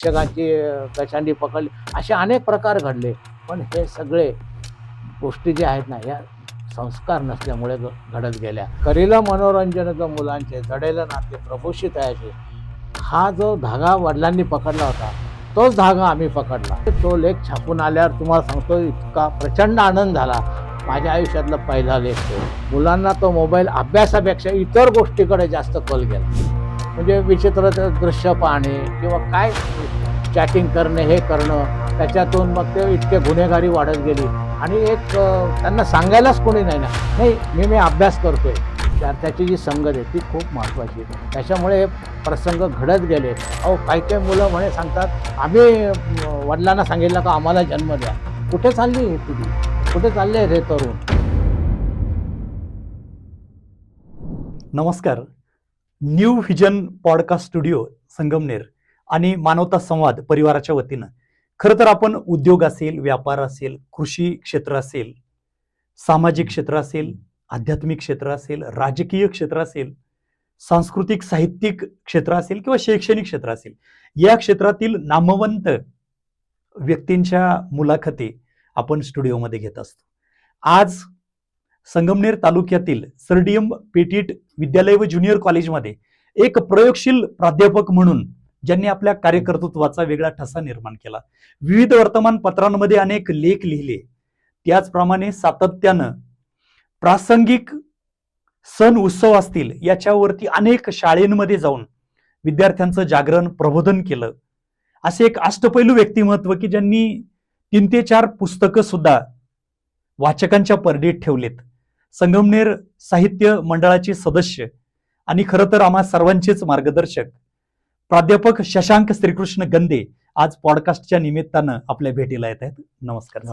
शिक्षकांची गशांडी पकडली, असे अनेक प्रकार घडले. पण हे सगळे गोष्टी ज्या आहेत ना, या संस्कार नसल्यामुळे घडत गेल्या. करीलं मनोरंजन ग मुलांचे, जडेलं नाते प्रभूशी तयाचे, हा जो धागा वडिलांनी पकडला होता, तोच धागा आम्ही पकडला. तो लेख छापून आल्यावर तुम्हाला सांगतो, इतका प्रचंड आनंद झाला. माझ्या आयुष्यातला पहिला लेख तो. मुलांना तो मोबाईल अभ्यासापेक्षा इतर गोष्टीकडे जास्त कल गेला. म्हणजे विचित्र दृश्य पाहणे किंवा काय चॅटिंग करणे, हे करणं, त्याच्यातून मग ते इतके गुन्हेगारी वाढत गेली. आणि एक त्यांना सांगायलाच कोणी नाही ना, नाही मी अभ्यास करतोय, त्याची जी संगत आहे ती खूप महत्त्वाची. त्याच्यामुळे हे प्रसंग घडत गेले. काही काही मुलं म्हणे सांगतात, आम्ही वडिलांना सांगितलं का आम्हाला जन्म द्या. कुठे चालली ही पिढी, कुठे चालले हे तरुण? नमस्कार. New vision podcast studio Sangamner आणि मानवता संवाद परिवाराच्या वतीनं खरं तर आपण उद्योग असेल, व्यापार असेल, कृषी क्षेत्र असेल, सामाजिक क्षेत्र असेल, आध्यात्मिक क्षेत्र असेल, राजकीय क्षेत्र असेल, सांस्कृतिक साहित्यिक क्षेत्र असेल किंवा शैक्षणिक क्षेत्र असेल, या क्षेत्रातील नामवंत व्यक्तींच्या मुलाखती आपण स्टुडिओमध्ये घेत असतो. आज संगमनेर तालुक्यातील सरडीएम पेटीट विद्यालय व ज्युनियर कॉलेजमध्ये एक प्रयोगशील प्राध्यापक म्हणून ज्यांनी आपल्या कार्यकर्तृत्वाचा वेगळा ठसा निर्माण केला, विविध वर्तमानपत्रांमध्ये अनेक लेख लिहिले, त्याचप्रमाणे सातत्यानं प्रासंगिक सण उत्सव असतील याच्यावरती अनेक शाळेंमध्ये जाऊन विद्यार्थ्यांचं जागरण प्रबोधन केलं, असे एक अष्टपैलू व्यक्तिमत्व की ज्यांनी 3 ते 4 पुस्तकं सुद्धा वाचकांच्या परडीत ठेवलेत. संगमनेर साहित्य मंडळाचे सदस्य आणि खरं तर आम्हा सर्वांचेच मार्गदर्शक प्राध्यापक शशांक श्रीकृष्ण गंदे आज पॉडकास्टच्या निमित्तानं आपल्या भेटीला येत आहेत. नमस्कार.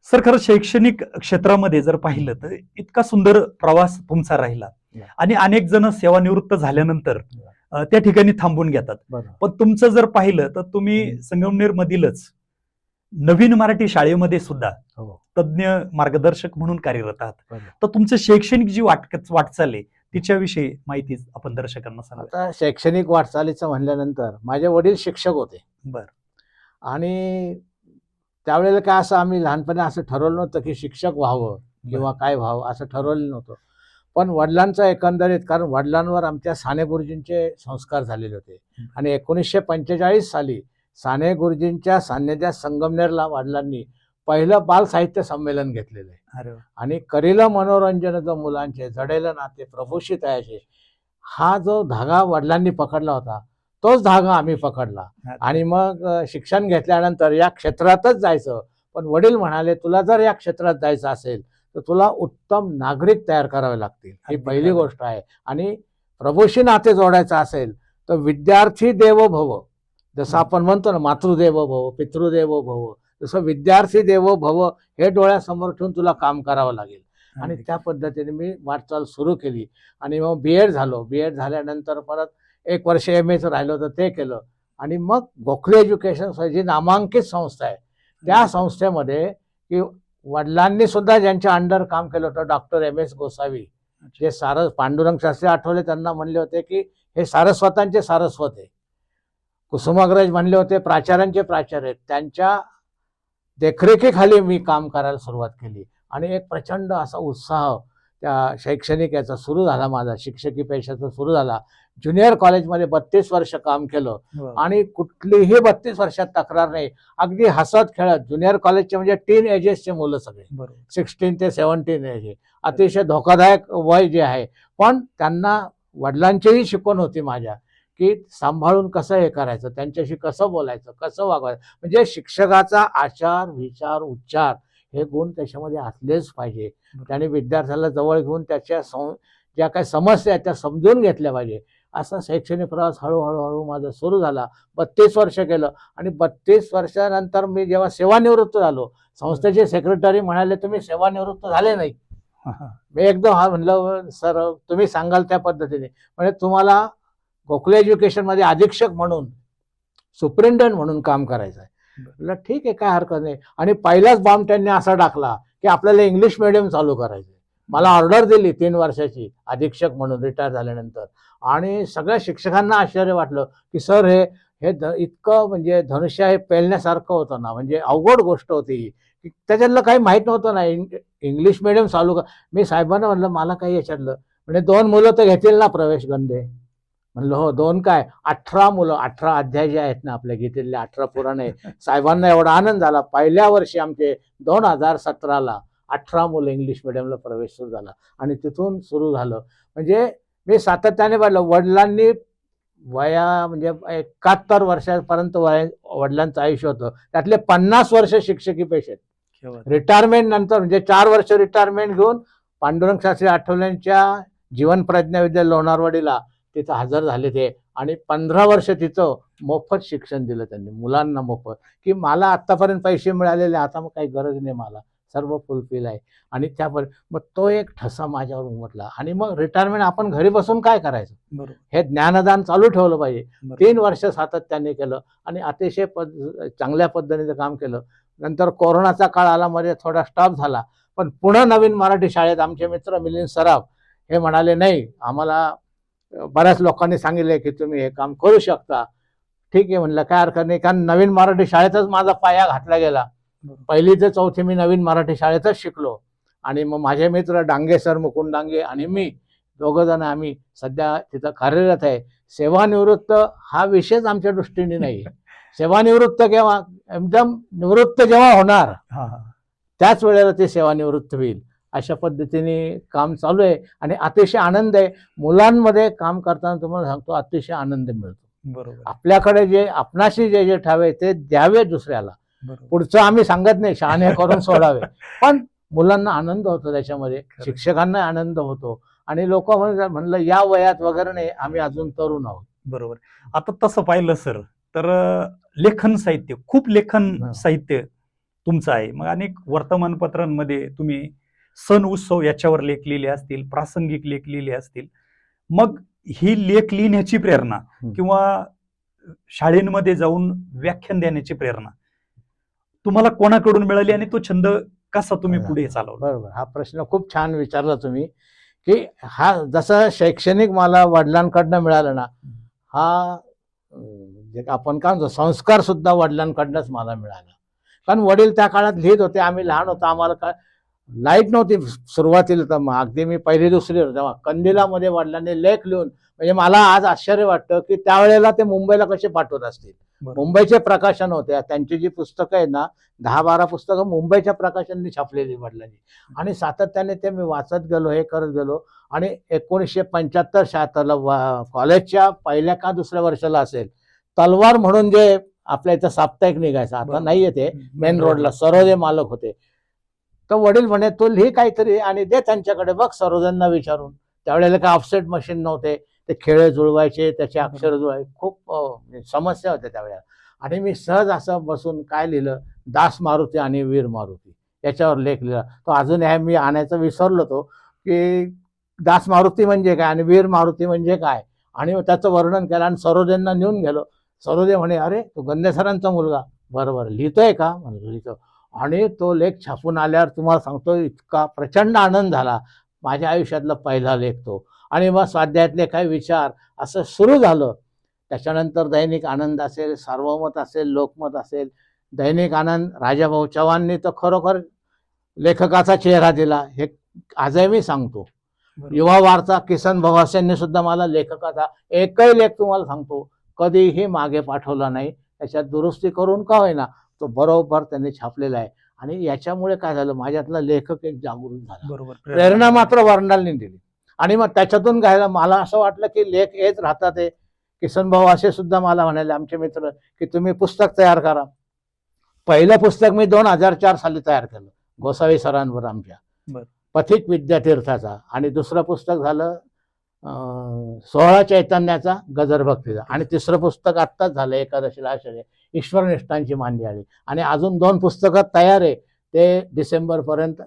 सर, खरं शैक्षणिक क्षेत्रामध्ये जर पाहिलं तर इतका सुंदर प्रवास तुमचा राहिला आणि अनेक जण सेवानिवृत्त झाल्यानंतर त्या ठिकाणी थांबून घेतात. पण तुमचं जर पाहिलं तर तुम्ही संगमनेर मधीलच नवीन मराठी शाळेमध्ये सुद्धा तज्ञ मार्गदर्शक म्हणून कार्यरत आहात. तर तुमचं शैक्षणिक जी वाटचाल आहे तिच्याविषयी माहिती आपण दर्शकांना सांगा. आता शैक्षणिक वाटचालीचं म्हणल्यानंतर माझे वडील शिक्षक होते. बर. आणि त्यावेळेला काय असं आम्ही लहानपणी असं ठरवलं नव्हतं की शिक्षक व्हावं किंवा काय व्हावं, असं ठरवलं नव्हतं. पण वडिलांचा एकंदरीत, कारण वडिलांवर आमच्या साने गुरुजींचे संस्कार झालेले होते आणि 1945 साली साने गुरुजींच्या सान्निध्यात संगमनेरला वडिलांनी पहिलं बाल साहित्य संमेलन घेतलेलं आहे. आणि करीलं मनोरंजन ग मुलांचे, जडेलं नाते प्रभूशी तयाचे, हा जो धागा वडिलांनी पकडला होता तोच धागा आम्ही पकडला. आणि मग शिक्षण घेतल्यानंतर या क्षेत्रातच जायचं. पण वडील म्हणाले, तुला जर या क्षेत्रात जायचं असेल तर तुला उत्तम नागरिक तयार करावे लागतील, ही पहिली गोष्ट आहे. आणि प्रभूशी नाते जोडायचं असेल तर विद्यार्थी देवो भव, जसं आपण म्हणतो ना, मातृदेवो भव, पितृदेवो भव, तसं विद्यार्थी देवो भव हे डोळ्यासमोर ठेवून तुला काम करावं लागेल. आणि त्या पद्धतीने मी वाटचाल सुरू केली. आणि मग BEd झालो. BEd झाल्यानंतर परत 1 वर्ष MAचं राहिलं होतं, ते केलं. आणि मग गोखले एज्युकेशन जी नामांकित संस्था आहे, त्या संस्थेमध्ये की वडिलांनी सुद्धा ज्यांच्या अंडर काम केलं होतं, डॉक्टर MS गोसावी, जे पांडुरंग शास्त्री आठवले, त्यांना म्हणले होते की हे सारस्वतांचे सारस्वत आहे. कुसुमाग्रज म्हणले होते प्राचार्यांचे प्राचार्य आहेत. त्यांच्या देखरेखीखाली मी काम करायला सुरुवात केली. आणि एक प्रचंड असा उत्साह त्या शैक्षणिक याचा सुरू झाला, माझा शिक्षकी पेशाचा सुरू झाला. ज्युनियर कॉलेजमध्ये 32 वर्ष काम केलं आणि कुठलीही 32 वर्षात तक्रार नाही. अगदी हसत खेळत. ज्युनियर कॉलेजचे म्हणजे टीन एजेसचे मुलं सगळे, 16 ते 17 एज, अतिशय धोकादायक वय जे आहे. पण त्यांना वडिलांचीही शिकवण होती माझ्या, की सांभाळून कसं हे करायचं, त्यांच्याशी कसं बोलायचं, कसं वागायचं. म्हणजे शिक्षकाचा आचार विचार उच्चार हे गुण त्याच्यामध्ये असलेच पाहिजे. त्याने विद्यार्थ्याला जवळ घेऊन त्याच्या ज्या काही समस्या आहेत त्या समजून घेतल्या पाहिजे. असा शैक्षणिक प्रवास हळूहळू माझा सुरू झाला. 32 वर्ष केलं. आणि 32 वर्षानंतर मी जेव्हा सेवानिवृत्त झालो, संस्थेचे सेक्रेटरी म्हणाले, तुम्ही सेवानिवृत्त झाले नाही. मी एकदम म्हणलं, सर तुम्ही सांगाल त्या पद्धतीने. म्हणजे तुम्हाला गोखले एज्युकेशनमध्ये अधीक्षक म्हणून, सुप्रिंटेंडंट म्हणून काम करायचं आहे. म्हटलं ठीक आहे, काय हरकत नाही. आणि पहिलाच बॉम्ब त्यांनी असा टाकला की आपल्याला इंग्लिश मिडियम चालू करायचं. मला ऑर्डर दिली 3 वर्षाची अधीक्षक म्हणून रिटायर झाल्यानंतर. आणि सगळ्या शिक्षकांना आश्चर्य वाटलं की सर इतकं म्हणजे धनुष्य हे पेलण्यासारखं होतं ना, म्हणजे अवघड गोष्ट होती ही, की त्याच्यातलं काही माहीत नव्हतं ना. इंग्लिश मिडियम चालू मी साहेबांना म्हणलं मला काही याच्यातलं, म्हणजे 2 मुलं तर घेतील ना प्रवेश गंधे. म्हणलं हो 2 काय 18 मुलं, 18 अध्याय जे आहेत ना आपल्या गीतेतले 18 पुराणे. साहेबांना एवढा आनंद झाला. पहिल्या वर्षी आमचे 2017ला 18 मुलं इंग्लिश मिडियमला प्रवेश सुरू झाला आणि तिथून सुरू झालं. म्हणजे मी सातत्याने पाहिलं वडिलांनी म्हणजे 71 वर्षापर्यंत वडिलांचं आयुष्य होतं, त्यातले 50 वर्ष शिक्षकी पेशेत. रिटायरमेंट नंतर म्हणजे 4 वर्ष रिटायरमेंट घेऊन पांडुरंग शास्त्री आठवलेंच्या जीवन प्रज्ञा विद्या लोणारवाडीला तिथं हजर झाले ते, आणि 15 वर्ष तिथं मोफत शिक्षण दिलं त्यांनी मुलांना मोफत, की मला आतापर्यंत पैसे मिळालेले, आता मग काही गरज नाही, मला सर्व फुलफिल आहे. आणि त्यापर्यंत मग तो एक ठसा माझ्यावर उमटला. आणि मग रिटायरमेंट आपण घरी बसून काय करायचं, बरोबर. हे ज्ञानदान चालू ठेवलं पाहिजे. बरोबर. 3 वर्ष सातत्याने केलं आणि अतिशय चांगल्या पद्धतीचं काम केलं. नंतर कोरोनाचा काळ आला, मध्ये थोडा स्टॉप झाला, पण पुन्हा नवीन मराठी शाळेत आमचे मित्र मिलिंद सराफ हे म्हणाले नाही, आम्हाला बऱ्याच लोकांनी सांगितले की तुम्ही हे काम करू शकता. ठीक आहे म्हणलं, काय हरकत नाही, कारण नवीन मराठी शाळेतच माझा पाया घातला गेला. पहिली ते चौथी मी नवीन मराठी शाळेतच शिकलो. आणि मग माझे मित्र डांगे सर, मुकुंद डांगे आणि मी दोघं जण आम्ही सध्या तिथं कार्यरत आहे. सेवानिवृत्त हा विषयच आमच्या दृष्टीने नाही. सेवानिवृत्त केव्हा, एकदम निवृत्त जेव्हा होणार त्याच वेळेला ते सेवानिवृत्त होईल, अशा पद्धतीने काम चालू आहे. आणि अतिशय आनंद आहे. मुलांमध्ये काम करताना तुम्हाला सांगतो अतिशय आनंद मिळतो. बरोबर. आपल्याकडे जे आपणाशी जे जे ठावे ते द्यावे दुसऱ्याला. पुढचं आम्ही सांगत नाही शहाणे करून सोडावे, पण मुलांना आनंद होतो त्याच्यामध्ये, शिक्षकांना आनंद होतो. आणि लोक म्हणलं या वयात वगैरे नाही, आम्ही अजून तरुण आहोत. बरोबर. आता तसं पाहिलं सर तर लेखन साहित्य, खूप लेखन साहित्य तुमचं आहे. मग अनेक वर्तमानपत्रांमध्ये तुम्ही सण उत्सव याच्यावर लेख लिहिले असतील, प्रासंगिक लेख लिहिले असतील. मग ही लेख लिहिण्याची प्रेरणा किंवा शाळेमध्ये जाऊन व्याख्यान देण्याची प्रेरणा तुम्हाला कोणाकडून मिळाली आणि तो छंद कसा तुम्ही पुढे चालवला? बरोबर, हा प्रश्न खूप छान विचारला तुम्ही, की हा जसं शैक्षणिक मला वडिलांकडनं मिळालं ना, हा जे आपण काय म्हणतो संस्कार सुद्धा वडिलांकडनंच मला मिळाला. कारण वडील त्या काळात लिहित होते, आम्ही लहान होतो, आम्हाला काय लाईट नव्हती सुरुवातीला. तर मग अगदी मी पहिली दुसरी होतो तेव्हा कंदिलामध्ये वडिलांनी लेख लिहून, म्हणजे मला आज आश्चर्य वाटतं की त्यावेळेला ते मुंबईला कसे पाठवत असतील. मुंबईचे प्रकाशन होते, त्यांची जी पुस्तकं आहेत ना 10-12 पुस्तकं मुंबईच्या प्रकाशनाने छापलेली वडिलांनी. आणि सातत्याने ते मी वाचत गेलो, हे करत गेलो. आणि 1975-76ला कॉलेजच्या पहिल्या का दुसऱ्या वर्षाला असेल, तलवार म्हणून जे आपल्या इथं साप्ताहिक निघायचं, आता नाही येते, मेन रोडला सरोदे मालक होते. तर वडील म्हणे तू लिही काहीतरी आणि दे त्यांच्याकडे, बघ सरोदेंना विचारून. त्यावेळेला काय ऑफसेट मशीन नव्हते, ते खेळे जुळवायचे, त्याचे अक्षर जुळवायचे, खूप समस्या होत्या त्यावेळेला. आणि मी सहज असं बसून काय लिहिलं, दास मारुती आणि वीर मारुती याच्यावर लेख लिहिला. तो अजून हे मी आणायचं विसरलो तो, की दास मारुती म्हणजे काय आणि वीर मारुती म्हणजे काय, आणि त्याचं वर्णन केलं आणि सरोदेंना नेऊन गेलो. सरोदे म्हणे अरे तू गंधे सरांचा मुलगा, बरोबर लिहितोय का, म्हणलं लिहितो. आणि तो लेख छापून आल्यावर तुम्हाला सांगतो इतका प्रचंड आनंद झाला. माझ्या आयुष्यातला पहिला लेख तो. आणि मग स्वाध्यायातले काही विचार असं सुरू झालं. त्याच्यानंतर दैनिक आनंद असेल, सार्वमत असेल, लोकमत असेल. दैनिक आनंद राजाभाऊ चव्हाणनी तर खरोखर लेखकाचा चेहरा दिला, हे आजही मी सांगतो. युवा वार्ता किसन भवासेंनी सुद्धा मला लेखकाचा एकही लेख तुम्हाला सांगतो कधीही मागे पाठवला नाही. त्याच्यात दुरुस्ती करून का होईना तो बरोबर त्यांनी छापलेला आहे. आणि याच्यामुळे काय झालं, माझ्यातला लेखक एक जागृत झाला. बरोबर. प्रेरणा मात्र वर्णालनी दिली. आणि मग त्याच्यातून काय मला असं वाटलं की लेख येत राहतात. ते किसन भाऊ असे सुद्धा मला म्हणाले, आमचे मित्र, की तुम्ही पुस्तक तयार करा. पहिलं पुस्तक मी 2004 साली तयार केलं गोसावी सरांवर आमच्या, पथिक विद्यातीर्थाचा. आणि दुसरं पुस्तक झालं 16 चैतन्याचा गजर भक्तीचा. आणि तिसरं पुस्तक आत्ताच झालं एकादशीला आषाढी ईश्वरनिष्ठांची मांदियाळी. आणि अजून 2 पुस्तकं तयार आहे, ते डिसेंबरपर्यंत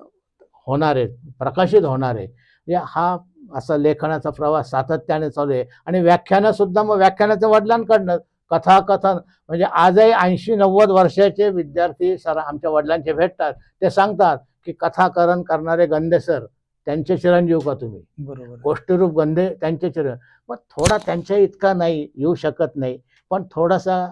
होणार आहेत, प्रकाशित होणार आहे. हा असा लेखनाचा प्रवास सातत्याने चालू आहे. आणि व्याख्यानं सुद्धा, मग व्याख्यानाच्या वडिलांकडनं कथाकथन, म्हणजे आजही 80-90 वर्षाचे विद्यार्थी सर आमच्या वडिलांचे भेटतात, ते सांगतात की कथाकरण करणारे गंधे सर त्यांचे चिरंजीव का तुम्ही, बरोबर, गोष्टीरूप गंधे त्यांचे चिरंजीव. मग थोडा त्यांच्या इतका नाही येऊ शकत नाही, पण थोडासा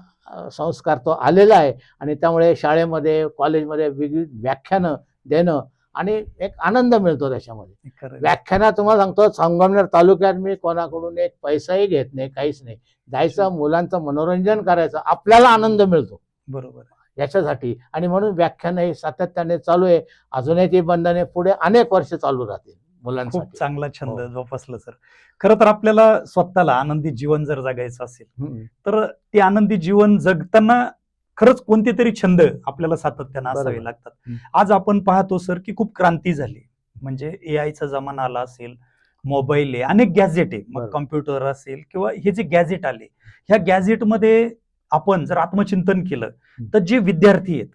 संस्कार तो आलेला आहे आणि त्यामुळे शाळेमध्ये कॉलेजमध्ये विविध व्याख्यानं देणं आणि एक आनंद मिळतो त्याच्यामध्ये. खरं आहे. व्याख्यानं तुम्हाला सांगतो, संगमनेर तालुक्यात मी कोणाकडून एक पैसाही घेत नाही, काहीच नाही. जायचं, मुलांचं मनोरंजन करायचं, आपल्याला आनंद मिळतो बरोबर आहे. याच्यासाठी. आणि म्हणून व्याख्यानं हे सातत्याने चालू आहे. अजूनही ती बंधने पुढे अनेक वर्ष चालू राहतील खूप मुलांसाठी. चांगला छंद हो. जोपासला सर. खरं तर आपल्याला स्वतःला आनंदी जीवन जर जगायचं असेल हम्म. तर ते आनंदी जीवन जगताना खरंच कोणते तरी छंद आपल्याला सातत्यानं बरोबर. असावे लागतात. हम्म. आज आपण पाहतो सर की खूप क्रांती झाली, म्हणजे एआयचा जमाना आला असेल, मोबाईल आहे, अनेक गॅजेट आहे, मग बरोबर. कॉम्प्युटर असेल किंवा हे जे गॅजेट आले, ह्या गॅजेटमध्ये आपण जर आत्मचिंतन केलं तर जे विद्यार्थी आहेत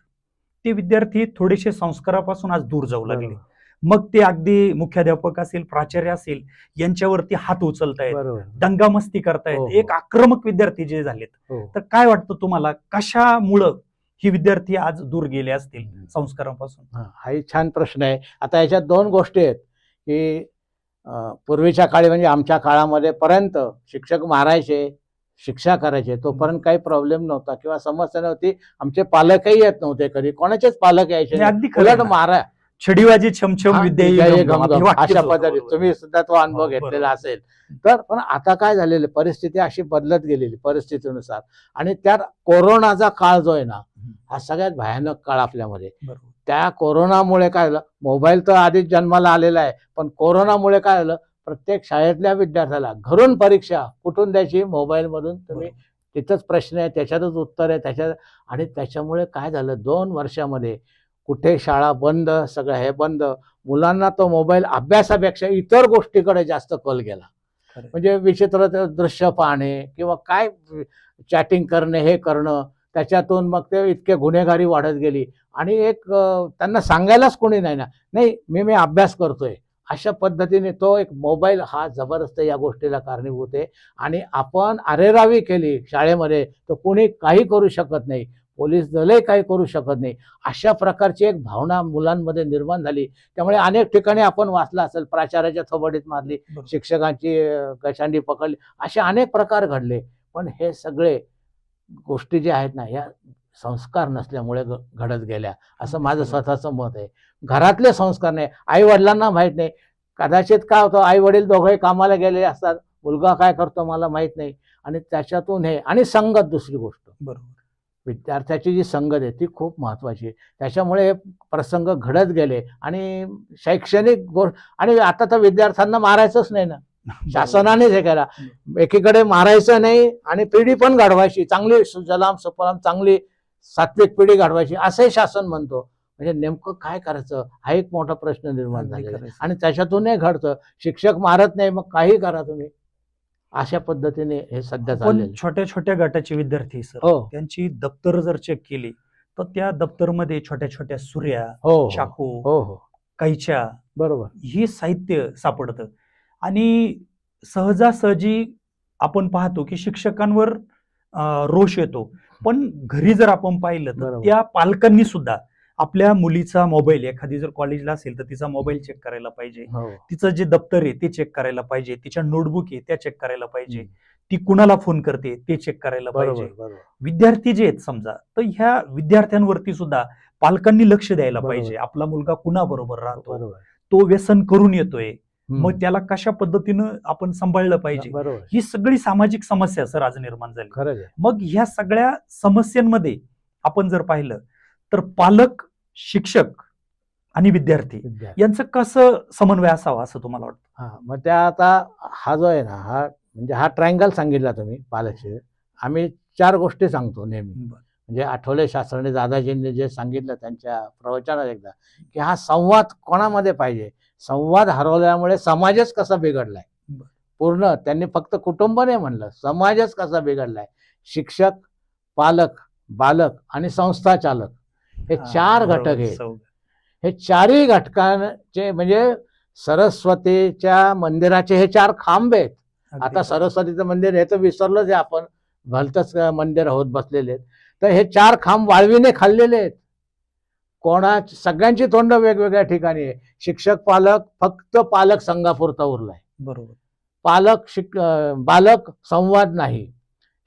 ते विद्यार्थी थोडेसे संस्कारापासून आज दूर जाऊ लागले. बरोबर. मग ते अगदी मुख्याध्यापक असेल, प्राचार्य असेल, यांच्यावरती हात उचलतायत, बरोबर. दंगामस्ती करतायत, हो, हो. एक आक्रमक विद्यार्थी जे झालेत. हो. तर काय वाटतं तुम्हाला, कशामुळं ही विद्यार्थी आज दूर गेले असतील संस्कारापासून? हाही छान प्रश्न आहे. आता याच्यात दोन गोष्टी आहेत की पूर्वीच्या काळी म्हणजे आमच्या काळामध्ये पर्यंत शिक्षक मारायचे, शिक्षा करायचे, तोपर्यंत काही प्रॉब्लेम नव्हता किंवा समस्या नव्हती. आमचे पालकही येत नव्हते, कधी कोणाचेच पालक यायचे नाही, नाही. अगदी खरं आहे उलट ना. मारा, छडीवाजी छमछम हा, विद्या विद्या येई ये घमघम, घमघम, आपली वाक्यच अशा होतं, पद्धतीने बरोबर. तुम्ही सुद्धा तो अनुभव हो, घेतलेला बरोबर. असेल. तर पण आता काय झालेलं, परिस्थिती अशी बदलत गेलेली परिस्थितीनुसार. आणि त्यात कोरोनाचा काळ जो आहे ना, हा सगळ्यात भयानक काळ आपल्यामध्ये. बरोबर. त्या कोरोनामुळे काय झालं, मोबाईल तर आधीच जन्माला आलेला आहे, पण कोरोनामुळे काय झालं, प्रत्येक शाळेतल्या विद्यार्थ्याला घरून परीक्षा कुठून द्यायची, मोबाईलमधून. तुम्ही तिथंच प्रश्न आहे, त्याच्यातच उत्तर आहे, त्याच्यात. आणि त्याच्यामुळे काय झालं, 2 वर्षामध्ये कुठे शाळा बंद, सगळं हे बंद. मुलांना तो मोबाईल अभ्यासापेक्षा इतर गोष्टीकडे जास्त कल गेला. खरं आहे. म्हणजे विचित्र ते दृश्य पाहणे किंवा काय चॅटिंग करणे, हे करणं, त्याच्यातून मग ते इतके गुन्हेगारी वाढत गेली. आणि एक त्यांना सांगायलाच कोणी नाही ना, नाही मी अभ्यास करतोय, अशा पद्धतीने तो एक मोबाईल हा जबरदस्त या गोष्टीला कारणीभूत आहे. आणि आपण अरेरावी केली शाळेमध्ये तर कोणी काही करू शकत नाही, पोलीस दलही काही करू शकत नाही, अशा प्रकारची एक भावना मुलांमध्ये निर्माण झाली. त्यामुळे अनेक ठिकाणी आपण वाचलं असेल, प्राचार्याच्या थोबडीत मारली, बरोबर. शिक्षकांची गशांडी पकडली, असे अनेक प्रकार घडले. पण हे सगळे गोष्टी जे आहेत ना, या संस्कार नसल्यामुळे घडत गेल्या, असं माझं स्वतःचं मत आहे. घरातले संस्कार नाही, आई वडिलांना माहीत नाही. कदाचित काय होतं, आई वडील दोघंही कामाला गेलेले असतात, मुलगा काय करतो मला माहीत नाही. आणि त्याच्यातून हे, आणि संगत, दुसरी गोष्ट बरोबर. विद्यार्थ्याची जी संगत आहे ती खूप महत्वाची आहे. त्याच्यामुळे हे प्रसंग घडत गेले. आणि शैक्षणिक आणि आता तर विद्यार्थ्यांना मारायचंच नाही ना, शासनानेच हे केला. एकीकडे मारायचं नाही आणि पिढी पण घडवायची, चांगली सुजलाम सुफलाम चांगली सात्विक पिढी घडवायची, असंही शासन म्हणतो. म्हणजे नेमकं काय करायचं, हा एक मोठा प्रश्न निर्माण अगदी झालेला खरं आहे. आहे. आणि त्याच्यातूनही घडतं, शिक्षक मारत नाही, मग काही करा तुम्ही, अशा पद्धतीने हे सध्या पण चाललेलं आहे. छोट्या छोट्या गटाचे विद्यार्थी सर, हो त्यांची दप्तर जर चेक केली तर त्या दप्तरमध्ये छोट्या छोट्या सुऱ्या, हो चाकू, हो हो कैच्या, बरोबर. हे साहित्य सापडतं. आणि सहजासहजी आपण पाहतो की शिक्षकांवर रोष येतो, पण घरी जर आपण पाहिलं तर बरोबर. त्या पालकांनी सुद्धा आपल्या मुलीचा मोबाईल, एखादी जर कॉलेजला असेल तर तिचा मोबाईल चेक करायला पाहिजे, हो तिचं जे दप्तर आहे ते चेक करायला पाहिजे, तिच्या नोटबुक आहे त्या चेक करायला पाहिजे, हम्म. ती कुणाला फोन करते ते चेक करायला पाहिजे. बरोबर बरोबर विद्यार्थी जे आहेत समजा, तर ह्या विद्यार्थ्यांवरती सुद्धा पालकांनी लक्ष द्यायला बरोबर. पाहिजे. आपला मुलगा कुणाबरोबर राहतो, बरोबर. तो व्यसन करून येतोय, हम्म. मग त्याला कशा पद्धतीनं आपण सांभाळलं पाहिजे. बरोबर. ही सगळी सामाजिक समस्या सर आज निर्माण झाली. खरंच आहे. मग ह्या सगळ्या समस्यांमध्ये आपण जर पाहिलं तर पालक, शिक्षक आणि विद्यार्थी यांचं कसं समन्वय असावा असं तुम्हाला वाटतं? हा, मग त्या आता हा जो आहे ना, हा म्हणजे हा ट्रायंगल सांगितला तुम्ही पालकशी. आम्ही 4 गोष्टी सांगतो नेहमी. म्हणजे आठवले शास्त्रीने दादाजींनी जे सांगितलं त्यांच्या प्रवचनात एकदा, की हा संवाद कोणामध्ये पाहिजे. संवाद हरवल्यामुळे समाजच कसा बिघडलाय पूर्ण. त्यांनी फक्त कुटुंब नाही म्हणलं, समाजच कसा बिघडलाय. शिक्षक, पालक, बालक आणि संस्था चालक, हे 4 घटक आहेत. हे 4ही घटकांचे म्हणजे सरस्वतीच्या मंदिराचे हे 4 खांब आहेत. आता सरस्वतीचं मंदिर हे तर विसरलोच आहे आपण, भलतंच मंदिर होत बसलेले आहेत. तर हे 4 खांब वाळवीने खाल्लेले आहेत. सगळ्यांची तोंड वेगवेगळ्या ठिकाणी आहे. शिक्षक, पालक, फक्त पालक संघापुरता उरलाय. बरोबर. बालक संवाद नाही.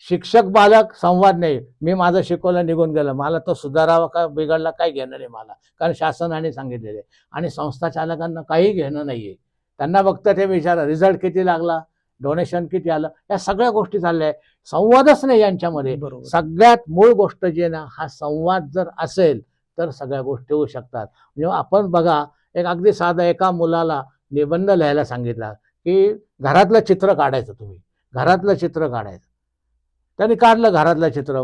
शिक्षक बालक संवाद नाही. मी माझं शिकवलं निघून गेलं, मला तो सुधारावा का बिघडला काही घेणं नाही मला, कारण शासनाने सांगितलेले. आणि संस्था चालकांना काही घेणं नाहीये. त्यांना फक्त ते विचारा रिझल्ट किती लागला, डोनेशन किती आलं, या सगळ्या गोष्टी चालल्या आहे. संवादच नाही यांच्यामध्ये. बरोबर. सगळ्यात मूळ गोष्ट जी आहे ना, हा संवाद जर असेल तर सगळ्या गोष्टी होऊ शकतात. जेव्हा आपण बघा, एक अगदी साधं एका मुलाला निबंध लिहायला सांगितला की घरातलं चित्र काढायचं, तुम्ही घरातलं चित्र काढायचं. त्यांनी काढलं घरातलं चित्र.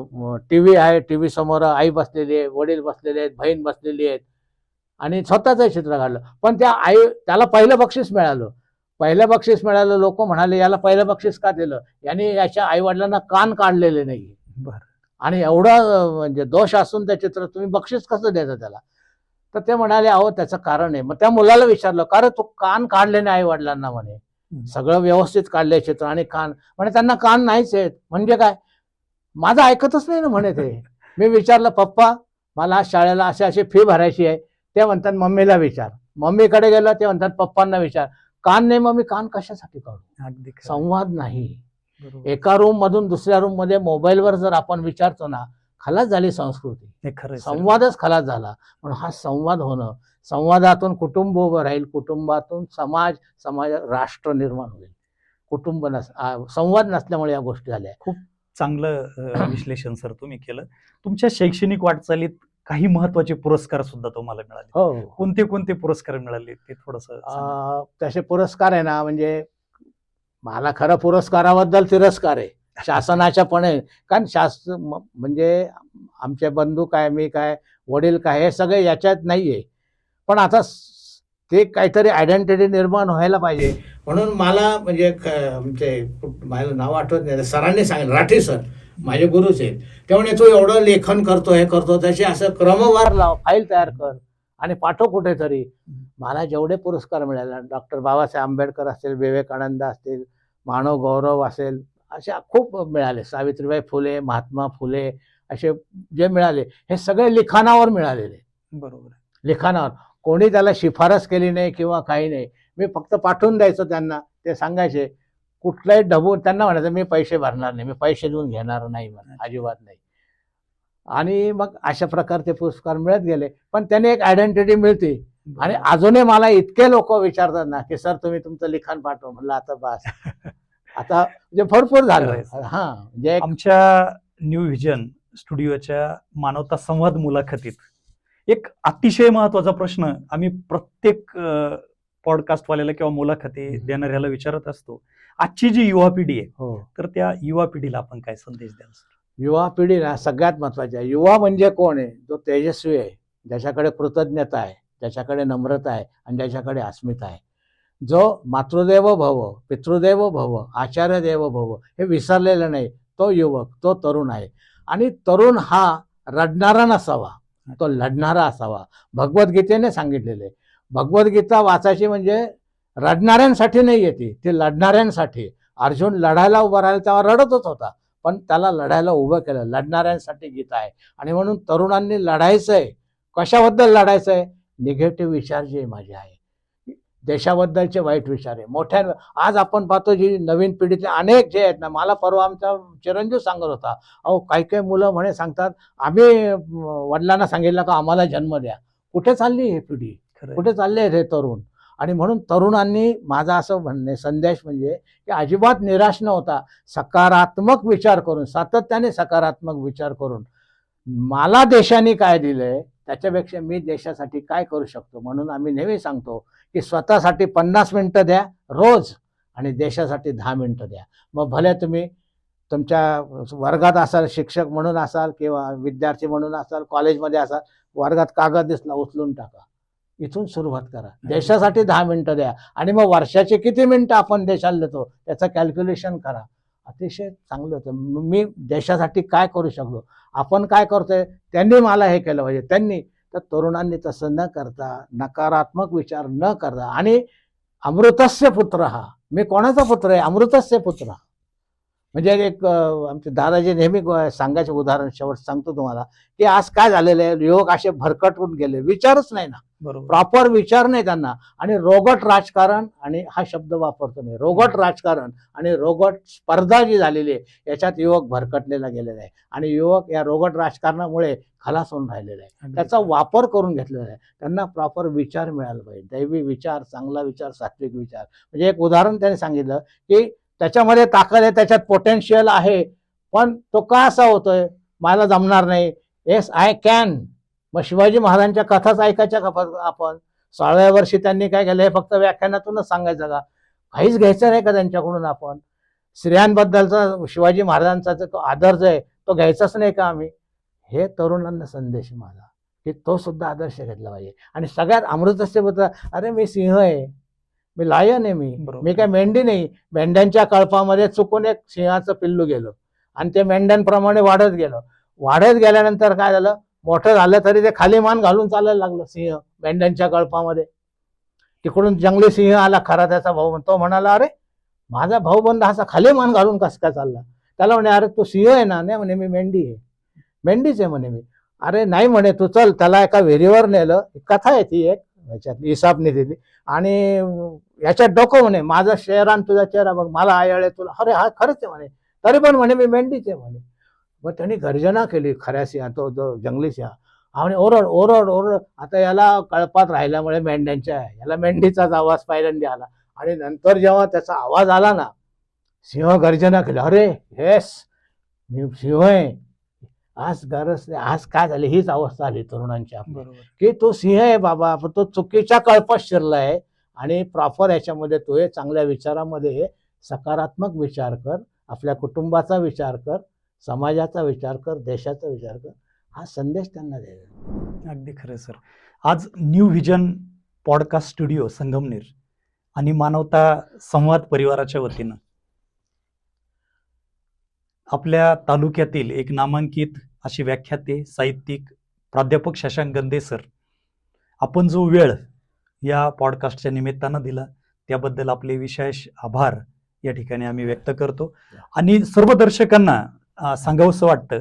टी व्ही आहे, टी व्ही समोर आई बसलेली आहे, वडील बसलेले आहेत, बहीण बसलेली आहेत, आणि स्वतःचं चित्र काढलं. पण त्याला पहिलं बक्षीस मिळालं. पहिलं बक्षीस मिळालं, लोक म्हणाले याला पहिलं बक्षीस का दिलं, याने याच्या आईवडिलांना कान काढलेले नाही. बरं. आणि एवढा म्हणजे दोष असून त्या चित्र तुम्ही बक्षीस कसं द्यायचं त्याला. तर ते म्हणाले अहो त्याचं कारण आहे. मग त्या मुलाला विचारलं, कारण तू कान काढले नाही आई वडिलांना म्हणे, सगळं व्यवस्थित काढलंय चित्र आणि कान म्हणे त्यांना कान नाहीच आहेत. म्हणजे काय, माझं ऐकतच नाही ना म्हणे ते. मी विचारलं पप्पा मला आज शाळेला अशी फी भरायची आहे, ते म्हणतात मम्मीला विचार. मम्मीकडे गेलं, ते म्हणतात पप्पांना विचार. कान नाही, मग मी कान कशासाठी काढू. अगदी खरं. संवाद नाही. बरोबर. एका रूम मधून दुसऱ्या रूम मध्ये मोबाईलवर जर आपण विचारतो ना, खलास झाली संस्कृती. हे खरं आहे, सर. संवादच खलास झाला. पण हा संवाद होणं, संवादातून कुटुंब उभं राहील, कुटुंबातून समाज, समाज राष्ट्र निर्माण होईल. कुटुंब संवाद नसल्यामुळे या गोष्टी झाल्या. खूप चांगलं विश्लेषण सर तुम्ही केलं. तुमच्या शैक्षणिक वाटचालीत काही महत्वाचे पुरस्कार सुद्धा तुम्हाला मिळाले. हो. कोणते कोणते पुरस्कार मिळाले ते थोडंसं तसे पुरस्कार आहे ना, म्हणजे मला खरं पुरस्काराबद्दल तिरस्कार आहे शासनाच्या पण आहे. कारण म्हणजे आमचे बंधू काय, मी काय, वडील काय, हे सगळे याच्यात नाहीये. पण आता ते काहीतरी आयडेंटिटी निर्माण व्हायला पाहिजे. म्हणून मला म्हणजे आमचे माझं नाव आठवत नाही, सरांनी सांगितलं, राठी सर माझे गुरुच आहेत. त्यामुळे तू एवढं लेखन करतो, हे करतो, त्याचे असं क्रमवार लाव, फाईल तयार कर आणि पाठव कुठेतरी. मला जेवढे पुरस्कार मिळाले, डॉक्टर बाबासाहेब आंबेडकर असतील, विवेकानंद असतील, मानव गौरव असेल, असे खूप मिळाले. सावित्रीबाई फुले, महात्मा फुले, असे जे मिळाले हे सगळे लिखाणावर मिळालेले. बरोबर. लिखाणावर कोणी त्याला शिफारस केली नाही किंवा काही नाही. मी फक्त पाठवून द्यायचं त्यांना, ते सांगायचे. कुठलाही ढबून त्यांना म्हणायचं मी पैसे भरणार नाही, मी पैसे देऊन घेणार नाही, म्हणा अजिबात नाही. आणि मग अशा प्रकारचे पुरस्कार मिळत गेले. पण त्याने एक आयडेंटिटी मिळते. आणि अजूनही मला इतके लोक विचारतात ना की सर तुम्ही तुमचं लिखाण पाठवा. म्हणलं आता बस, आता म्हणजे भरपूर झालं. हा, म्हणजे आमच्या न्यू व्हिजन स्टुडिओच्या मानवता संवाद मुलाखतीत एक अतिशय महत्वाचा प्रश्न आम्ही प्रत्येक पॉडकास्टवाल्याला किंवा मुलाखती देणाऱ्याला विचारत असतो. आजची जी युवा पिढी आहे, तर त्या युवा पिढीला आपण काय संदेश द्याल सर? युवा पिढीला सगळ्यात महत्वाचे आहे. युवा म्हणजे कोण आहे, जो तेजस्वी आहे, ज्याच्याकडे कृतज्ञता आहे, ज्याच्याकडे नम्रता आहे आणि ज्याच्याकडे अस्मिता आहे. जो मातृदेव भव, पितृदेव भव, आचार्य देव भव हे विसरलेलं नाही, तो युवक, तो तरुण आहे. आणि तरुण हा रडणारा नसावा, तो लढणारा असावा. भगवद्गीतेने सांगितलेले. भगवद्गीता वाचायची म्हणजे रडणाऱ्यांसाठी नाही येते, ती लढणाऱ्यांसाठी. अर्जुन लढायला उभा राहिला तेव्हा रडतच होता, पण त्याला लढायला उभं केलं. लढणाऱ्यांसाठी गीता आहे. आणि म्हणून तरुणांनी लढायचंय. कशाबद्दल लढायचंय? निगेटिव्ह विचार जे माझे आहे, देशाबद्दलचे वाईट विचार आहे. मोठ्या आज आपण पाहतो जी नवीन पिढीतले अनेक जे आहेत ना, मला परवा आमचा चिरंजीव सांगत होता, अहो काही काही मुलं म्हणे सांगतात आम्ही वडिलांना सांगितलं का आम्हाला जन्म द्या. कुठे चालली ही पिढी, कुठे चालले हे तरुण? आणि म्हणून तरुणांनी माझा असं म्हणणे संदेश म्हणजे की अजिबात निराश न होता सकारात्मक विचार करून, सातत्याने सकारात्मक विचार करून, मला देशाने काय दिलंय त्याच्यापेक्षा मी देशासाठी काय करू शकतो. म्हणून आम्ही नेहमी सांगतो की स्वतःसाठी 50 मिनिटं द्या रोज आणि देशासाठी 10 मिनिटं द्या. मग भले तुम्ही तुमच्या वर्गात असाल, शिक्षक म्हणून असाल किंवा विद्यार्थी म्हणून असाल, कॉलेजमध्ये असाल, वर्गात कागद दिसला उचलून टाका, इथून सुरुवात करा. देशासाठी 10 मिनिटं द्या आणि मग वर्षाचे किती मिनिटं आपण देशाला देतो त्याचं कॅल्क्युलेशन करा. अतिशय चांगलं होतं. मी देशासाठी काय करू शकतो, आपण काय करतोय, त्यांनी मला हे केलं पाहिजे, त्यांनी. तर तरुणांनी तसं न करता, नकारात्मक विचार न करता, आणि अमृतस्य पुत्र हा, मी कोणाचा पुत्र आहे? अमृतस्य पुत्र. म्हणजे एक आमचे दादाजी नेहमी सांगायचे उदाहरण शेवट सांगतो तुम्हाला, की आज काय झालेलं आहे, युवक असे भरकटून गेले, विचारच नाही ना, बरोबर. प्रॉपर विचार नाही त्यांना, आणि रोगट राजकारण, आणि हा शब्द वापरतो मी, रोगट राजकारण आणि रोगट स्पर्धा जी झालेली आहे याच्यात युवक भरकटलेला गेलेला आहे, आणि युवक या रोगट राजकारणामुळे खलास होऊन राहिलेला आहे. त्याचा वापर करून घेतलेला आहे. त्यांना प्रॉपर विचार मिळाला पाहिजे, दैवी विचार, चांगला विचार, सात्विक विचार. म्हणजे एक उदाहरण त्याने सांगितलं की त्याच्यामध्ये ताकद आहे, त्याच्यात पोटेन्शियल आहे, पण तो का असा होतोय, मला जमणार नाही. Yes I can. मग शिवाजी महाराजांच्या कथाच ऐकायच्या का आपण? 16व्या वर्षी त्यांनी काय केलं हे फक्त व्याख्यानातूनच सांगायचं का? काहीच घ्यायचं नाही का त्यांच्याकडून? आपण स्त्रियांबद्दलचा शिवाजी महाराजांचा जो आदर जो आहे तो घ्यायचाच नाही का आम्ही? हे तरुणांना संदेश माझा, की तो सुद्धा आदर्श घेतला पाहिजे. आणि सगळ्यात अमृतस्य बद्दल, अरे मी सिंह आहे, मी लायन आहे, मी काय मेंढी नाही. मेंढ्यांच्या कळपामध्ये चुकून एक सिंहाचं पिल्लू गेलं आणि ते मेंढ्यांप्रमाणे वाढत गेलं. वाढत गेल्यानंतर काय झालं, मोठं झालं तरी ते खाली मान घालून चालायला लागलं सिंह मेंढ्यांच्या कळपामध्ये. तिकडून जंगली सिंह आला, खरा त्याचा भाऊ. तो म्हणाला, अरे माझा भाऊ बंद असा खाली मान घालून कस काय चालला? त्याला म्हणे, अरे तू सिंह आहे ना? नाही म्हणे, मी मेंढी आहे. मेंढीच आहे म्हणे मी. अरे नाही म्हणे, तू चल. त्याला एका विहिरीवर नेलं. कथा आहे ती एक, याच्यात इसापने दिली. आणि याच्यात डोकं म्हणे, माझा चेहरा आणि तुझा चेहरा बघ, मला आयळ आहे तुला. अरे हा खरंच आहे म्हणे, तरी पण म्हणे मी मेंढीच आहे म्हणे. मग त्यांनी गर्जना केली खऱ्या सिंह, तो जो जंगली सिंह. आणि ओरड ओरड ओरड. आता याला कळपात राहिल्यामुळे मेंढ्यांच्या, याला मेंढीचाच आवाज पहिल्यांदा आला. आणि नंतर जेव्हा त्याचा आवाज आला ना, सिंह गर्जना केली, अरे येस मी सिंह आहे, आज गरज नाही. आज काय झाली, हीच अवस्था आली तरुणांची आपली, की तो सिंह आहे बाबा, पण तो चुकीच्या कळपात शिरलाय. आणि प्रॉपर याच्यामध्ये तो चांगल्या विचारामध्ये सकारात्मक विचार कर, आपल्या कुटुंबाचा विचार कर, समाजाचा विचार कर, देशाचा विचार कर, हा संदेश त्यांना द्यायचा. अगदी खरं सर. आज new vision podcast studio Sangamner आणि मानवता संवाद परिवाराच्या वतीनं आपल्या तालुक्यातील एक नामांकित अशी व्याख्याते, साहित्यिक, प्राध्यापक शशांक गंदे सर, आपण जो वेळ या पॉडकास्टच्या निमित्तानं दिला त्याबद्दल आपले विशेष आभार या ठिकाणी आम्ही व्यक्त करतो. आणि सर्व दर्शकांना सांगावंसं वाटतं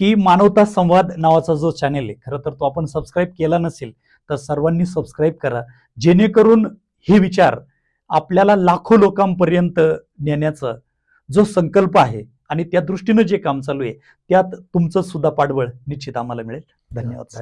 की मानवता संवाद नावाचा जो चॅनेल आहे, खरं तर तो आपण सबस्क्राईब केला नसेल तर सर्वांनी सबस्क्राईब करा, जेणेकरून हे विचार आपल्याला लाखो लोकांपर्यंत नेण्याचा जो संकल्प आहे आणि त्या दृष्टीनं जे काम चालू आहे त्यात तुमचं सुद्धा पाठबळ निश्चित आम्हाला मिळेल. धन्यवाद.